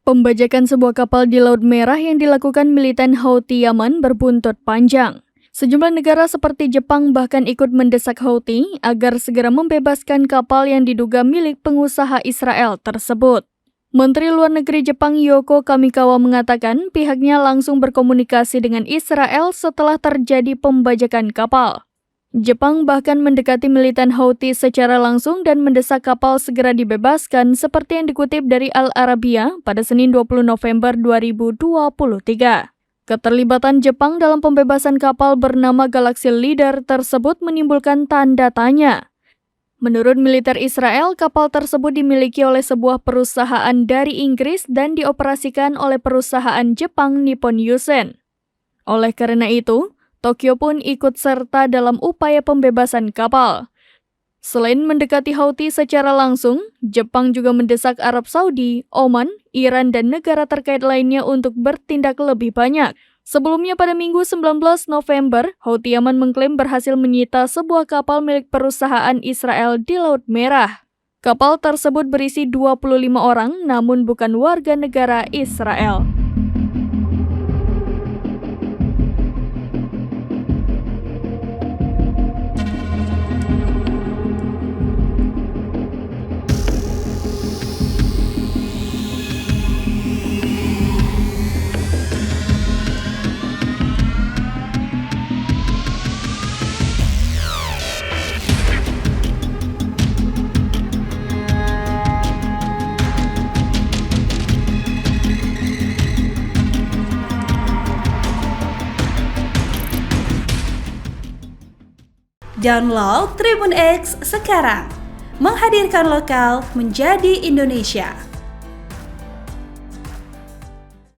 Pembajakan sebuah kapal di Laut Merah yang dilakukan militan Houthi Yaman berbuntut panjang. Sejumlah negara seperti Jepang bahkan ikut mendesak Houthi agar segera membebaskan kapal yang diduga milik pengusaha Israel tersebut. Menteri Luar Negeri Jepang Yoko Kamikawa mengatakan pihaknya langsung berkomunikasi dengan Israel setelah terjadi pembajakan kapal. Jepang bahkan mendekati militan Houthi secara langsung dan mendesak kapal segera dibebaskan seperti yang dikutip dari Al Arabiya pada Senin 20 November 2023. Keterlibatan Jepang dalam pembebasan kapal bernama Galaxy Leader tersebut menimbulkan tanda tanya. Menurut militer Israel, kapal tersebut dimiliki oleh sebuah perusahaan dari Inggris dan dioperasikan oleh perusahaan Jepang Nippon Yusen. Oleh karena itu, Tokyo pun ikut serta dalam upaya pembebasan kapal. Selain mendekati Houthi secara langsung, Jepang juga mendesak Arab Saudi, Oman, Iran, dan negara terkait lainnya untuk bertindak lebih banyak. Sebelumnya pada Minggu 19 November, Houthi Yaman mengklaim berhasil menyita sebuah kapal milik perusahaan Israel di Laut Merah. Kapal tersebut berisi 25 orang, namun bukan warga negara Israel. Download Tribun X sekarang, menghadirkan lokal menjadi Indonesia.